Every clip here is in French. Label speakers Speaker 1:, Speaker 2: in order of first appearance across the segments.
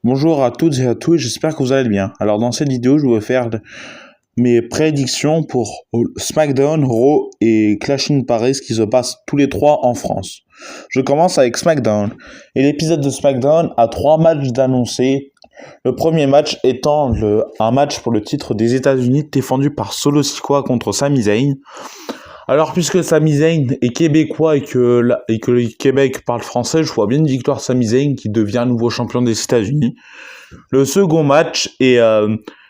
Speaker 1: Bonjour à toutes et à tous, j'espère que vous allez bien. Alors dans cette vidéo, je vais faire mes prédictions pour SmackDown, Raw et Clash in Paris qui se passent tous les trois en France. Je commence avec SmackDown. Et l'épisode de SmackDown a 3 matchs d'annoncés. Le premier match étant un match pour le titre des États-Unis défendu par Solo Sikoa contre Sami Zayn. Alors, puisque Sami Zayn est québécois et que le Québec parle français, je vois bien une victoire Sami Zayn qui devient nouveau champion des États-Unis. Le second match est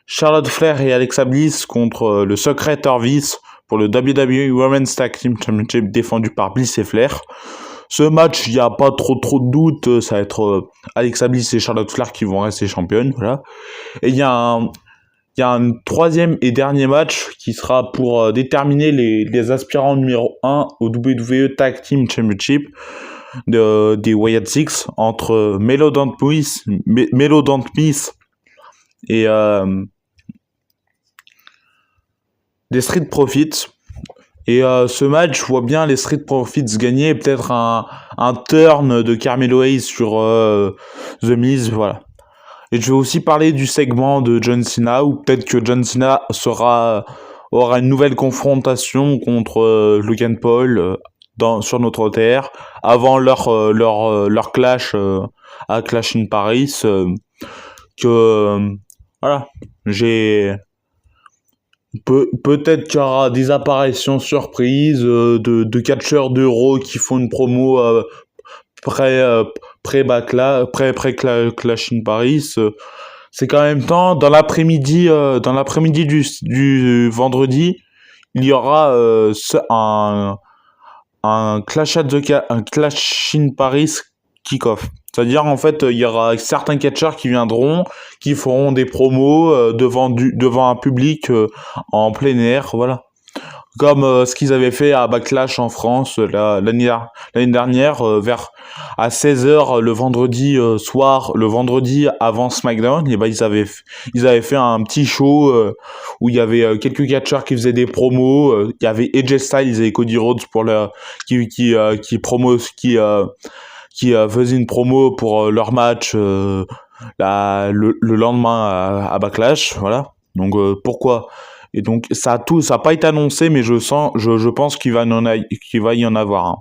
Speaker 1: Charlotte Flair et Alexa Bliss contre le Secret Service pour le WWE Women's Tag Team Championship défendu par Bliss et Flair. Ce match, il n'y a pas trop de doutes, ça va être Alexa Bliss et Charlotte Flair qui vont rester championnes, voilà. Et il y a un troisième et dernier match qui sera pour déterminer les aspirants numéro 1 au WWE Tag Team Championship des Wyatt Six entre Melo Don't Miss et des Street Profits. Et ce match, je vois bien les Street Profits gagner, peut-être un turn de Carmelo Hayes sur The Miz, voilà. Et je vais aussi parler du segment de John Cena, où peut-être que John Cena aura une nouvelle confrontation contre Logan Paul sur notre terre, avant leur clash à Clash in Paris, voilà, peut-être qu'il y aura des apparitions surprises de catcheurs d'Euro qui font une promo Clash in Paris. C'est quand même temps. Dans l'après-midi du vendredi, il y aura un Clash in Paris kick-off. C'est-à-dire, en fait, il y aura certains catcheurs qui viendront, qui feront des promos devant un public en plein air, voilà. Comme ce qu'ils avaient fait à Backlash en France l'année dernière, à 16h le vendredi soir, le vendredi avant SmackDown, et ben ils avaient fait un petit show où il y avait quelques catcheurs qui faisaient des promos. Il y avait AJ Styles et Cody Rhodes qui faisaient une promo pour leur match le lendemain à Backlash, voilà. Donc pourquoi? Et donc ça a pas été annoncé, mais je pense qu'il va y en avoir un.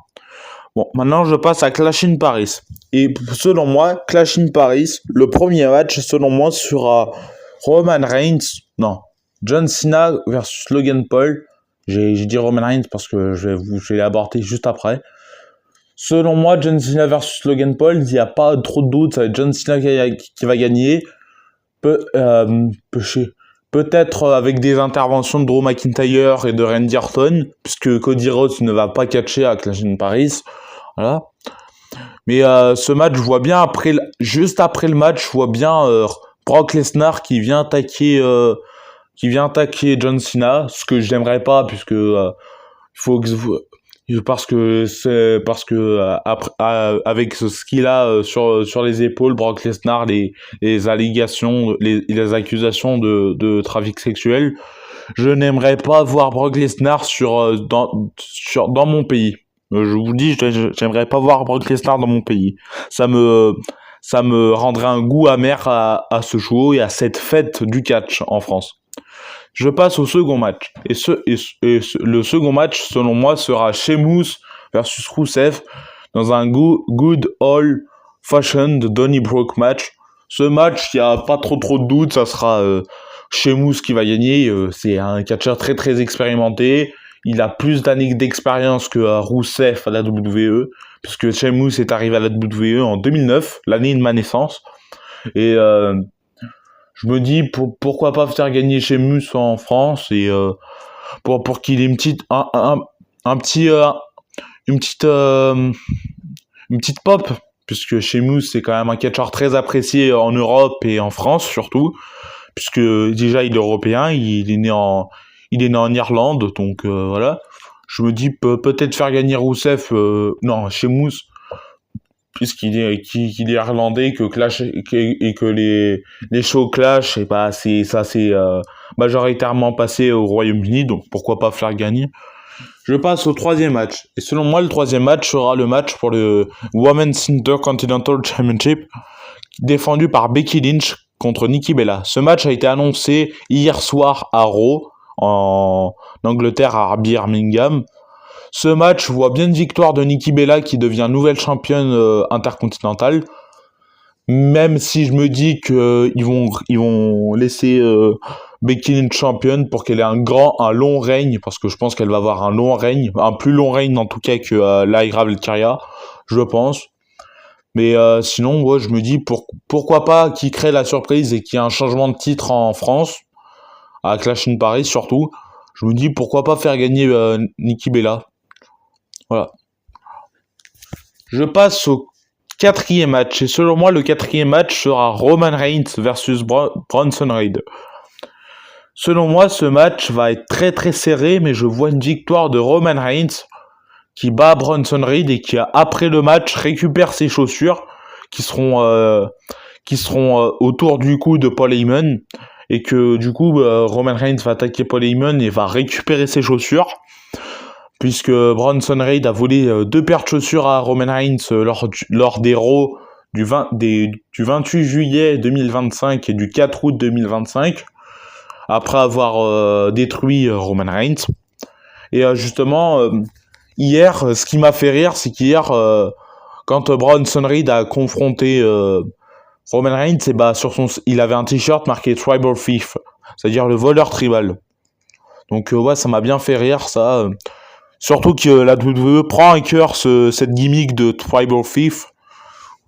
Speaker 1: Bon, maintenant je passe à Clash in Paris. Et selon moi, Clash in Paris, le premier match, selon moi, sera John Cena versus Logan Paul. J'ai dit Roman Reigns parce que je vais l'aborder juste après. Selon moi, John Cena versus Logan Paul, il n'y a pas trop de doute, ça va être John Cena qui va gagner. Peut-être avec des interventions de Drew McIntyre et de Randy Orton, puisque Cody Rhodes ne va pas catcher à Clash in Paris. Voilà. Mais ce match, je vois bien juste après le match, je vois bien Brock Lesnar qui vient attaquer John Cena, ce que je n'aimerais pas, puisque avec ce qu'il a sur les épaules, Brock Lesnar, les allégations, les accusations de trafic sexuel, je n'aimerais pas voir Brock Lesnar dans mon pays. Je vous dis, j'aimerais pas voir Brock Lesnar dans mon pays. Ça me rendrait un goût amer à ce show et à cette fête du catch en France. Je passe au second match. Le second match, selon moi, sera Sheamus versus Rusev dans un good old-fashioned Donnybrook match. Ce match, il n'y a pas trop de doute, ça sera Sheamus qui va gagner. C'est un catcheur très très expérimenté. Il a plus d'années d'expérience que Rusev à la WWE, puisque Sheamus est arrivé à la WWE en 2009, l'année de ma naissance. Et je me dis pourquoi pas faire gagner Sheamus en France et pour qu'il ait une petite pop, puisque Sheamus c'est quand même un catcheur très apprécié en Europe et en France surtout, puisque déjà il est européen, il est né en Irlande, donc voilà. Je me dis peut-être faire gagner Sheamus, puisqu'il est irlandais, que les shows Clash, c'est majoritairement passé au Royaume-Uni, donc pourquoi pas faire gagner. Je passe au troisième match. Et selon moi, le troisième match sera le match pour le Women's Intercontinental Championship, défendu par Becky Lynch contre Nikki Bella. Ce match a été annoncé hier soir à Raw, en Angleterre, à Birmingham. Ce match voit bien une victoire de Nikki Bella qui devient nouvelle championne intercontinentale. Même si je me dis qu'ils vont laisser Becky Lynch championne pour qu'elle ait un long règne, parce que je pense qu'elle va avoir un long règne, un plus long règne en tout cas que Lyra Valkyria, je pense. Mais sinon, ouais, je me dis pourquoi pas qu'ils créent la surprise et qu'il y ait un changement de titre en France, à Clash in Paris surtout. Je me dis pourquoi pas faire gagner Nikki Bella. Voilà. Je passe au quatrième match. Et selon moi, le quatrième match sera Roman Reigns versus Bronson Reed. Selon moi, ce match va être très très serré, mais je vois une victoire de Roman Reigns qui bat Bronson Reed et qui, après le match, récupère ses chaussures qui seront autour du cou de Paul Heyman. Et que du coup, Roman Reigns va attaquer Paul Heyman et va récupérer ses chaussures. Puisque Bronson Reed a volé 2 paires de chaussures à Roman Reigns lors des Raw du 28 juillet 2025 et du 4 août 2025, après avoir détruit Roman Reigns. Et justement, hier, ce qui m'a fait rire, c'est qu'hier, quand Bronson Reed a confronté Roman Reigns, il avait un t-shirt marqué Tribal Thief, c'est-à-dire le voleur tribal. Donc ouais, ça m'a bien fait rire, ça. Surtout que la WWE prend à cœur cette gimmick de Tribal Thief,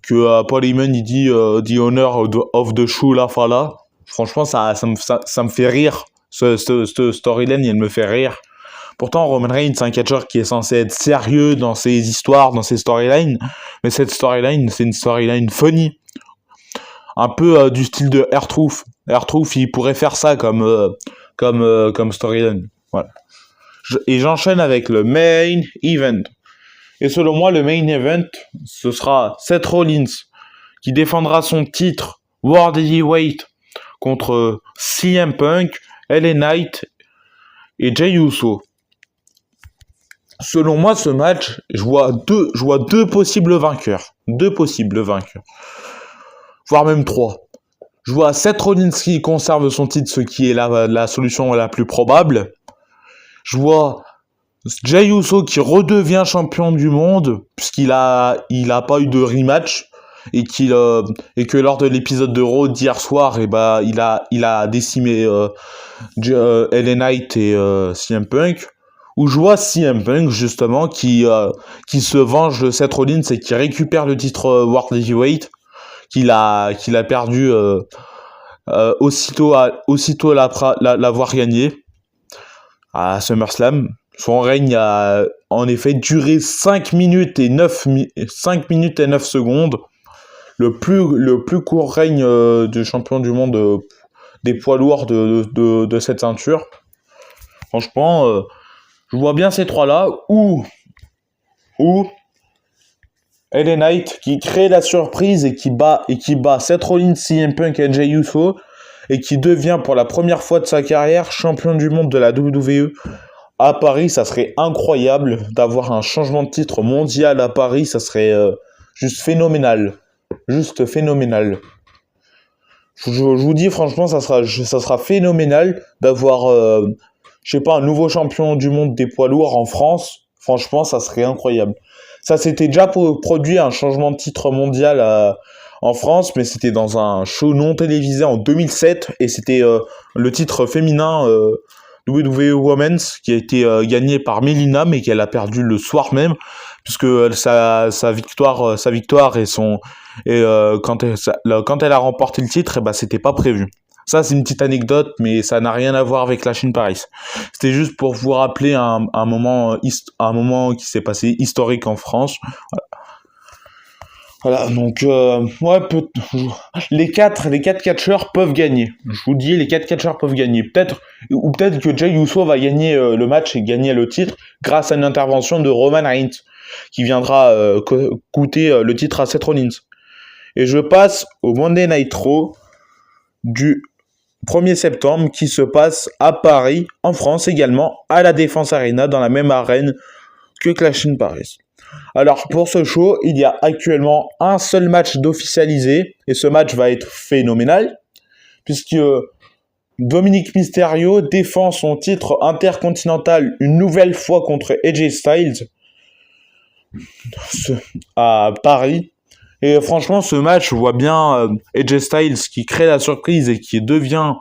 Speaker 1: que Paul Heyman il dit The Honor of the Shula Fala. Franchement, ça me fait rire. Ce storyline, il me fait rire. Pourtant, Roman Reigns, c'est un catcheur qui est censé être sérieux dans ses histoires, dans ses storylines. Mais cette storyline, c'est une storyline funny. Un peu du style de R-Truth. R-Truth, il pourrait faire ça comme storyline. Voilà. Et j'enchaîne avec le main event. Et selon moi, le main event, ce sera Seth Rollins qui défendra son titre World Heavyweight contre CM Punk, LA Knight et Jey Uso. Selon moi, ce match, je vois deux possibles vainqueurs. Voire même 3. Je vois Seth Rollins qui conserve son titre, ce qui est la solution la plus probable. Je vois Jey Uso qui redevient champion du monde, puisqu'il a pas eu de rematch, et que lors de l'épisode de Raw d'hier soir, il a décimé LA Knight et CM Punk. Où je vois CM Punk justement qui se venge de Seth Rollins et qui récupère le titre World Heavyweight qu'il a perdu aussitôt l'avoir gagné à SummerSlam. Son règne a en effet duré 5 minutes et 9 secondes. Le plus court règne de champion du monde des poids lourds de cette ceinture. Franchement, je vois bien ces 3-là où LA Knight qui crée la surprise et qui bat Seth Rollins, CM Punk et Jey Uso et qui devient pour la première fois de sa carrière champion du monde de la WWE à Paris. Ça serait incroyable d'avoir un changement de titre mondial à Paris, ça serait juste phénoménal. Je vous dis franchement, ça sera phénoménal d'avoir un nouveau champion du monde des poids lourds en France. Franchement, ça serait incroyable. Ça s'était déjà produit un changement de titre mondial en France, mais c'était dans un show non télévisé en 2007, et c'était le titre féminin WWE Women's qui a été gagné par Melina, mais qu'elle a perdu le soir même, puisque sa victoire quand elle a remporté le titre, c'était pas prévu. Ça, c'est une petite anecdote, mais ça n'a rien à voir avec Clash in Paris. C'était juste pour vous rappeler un moment qui s'est passé historique en France. Voilà, donc les quatre catcheurs peuvent gagner. Je vous dis, les 4 catcheurs peuvent gagner. Peut-être que Jey Uso va gagner le match et gagner le titre grâce à une intervention de Roman Reigns qui viendra coûter le titre à Seth Rollins. Et je passe au Monday Night Raw du 1er septembre qui se passe à Paris, en France également, à la Défense Arena, dans la même arène que Clash in Paris. Alors pour ce show, il y a actuellement un seul match d'officialisé, et ce match va être phénoménal, puisque Dominic Mysterio défend son titre intercontinental une nouvelle fois contre AJ Styles à Paris. Et franchement, ce match, je vois bien AJ Styles qui crée la surprise et qui devient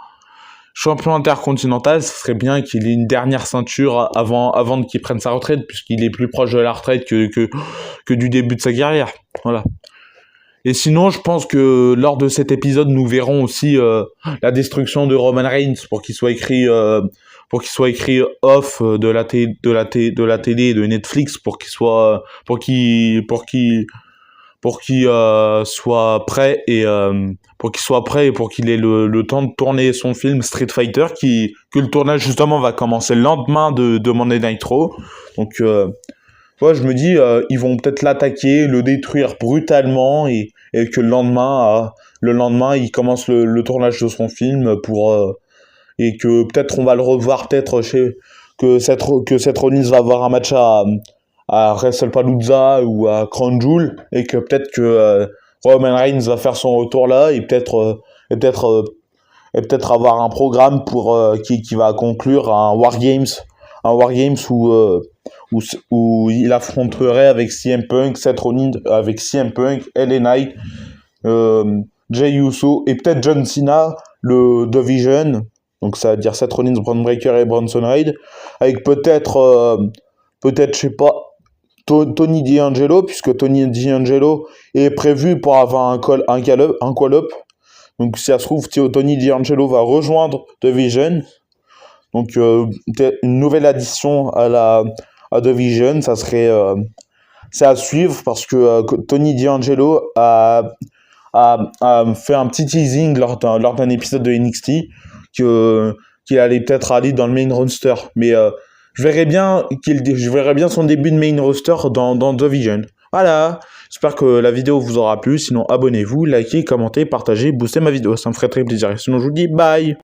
Speaker 1: champion intercontinental. Ce serait bien qu'il ait une dernière ceinture avant qu'il prenne sa retraite, puisqu'il est plus proche de la retraite que du début de sa carrière. Voilà. Et sinon, je pense que lors de cet épisode, nous verrons aussi la destruction de Roman Reigns pour qu'il soit écrit off de la télé et de Netflix pour qu'il soit soit prêt et pour qu'il ait le temps de tourner son film Street Fighter que le tournage justement va commencer le lendemain de Monday Night Raw. Donc ouais, je me dis ils vont peut-être l'attaquer, le détruire brutalement et que le lendemain il commence le tournage de son film et que peut-être on va le revoir que Seth Rollins va avoir un match à WrestlePalooza ou à Crown Jewel et que peut-être que Roman Reigns va faire son retour là et peut-être avoir un programme qui va conclure un War Games où il affronterait avec CM Punk, Seth Rollins, avec CM Punk, LA Knight, Jey Uso et peut-être John Cena, le Division, donc ça veut dire Seth Rollins, Braun Breaker et Bronson Reed, avec peut-être je sais pas, Tony D'Angelo, puisque Tony D'Angelo est prévu pour avoir un call-up. Donc si ça se trouve, Tony D'Angelo va rejoindre Division. Donc une nouvelle addition à Division, ça serait c'est à suivre parce que Tony D'Angelo a fait un petit teasing lors d'un épisode de NXT qu'il allait peut-être aller dans le main roster, mais je verrais bien son début de main roster dans Division. Voilà, j'espère que la vidéo vous aura plu, sinon abonnez-vous, likez, commentez, partagez, boostez ma vidéo, ça me ferait très plaisir. Sinon je vous dis bye.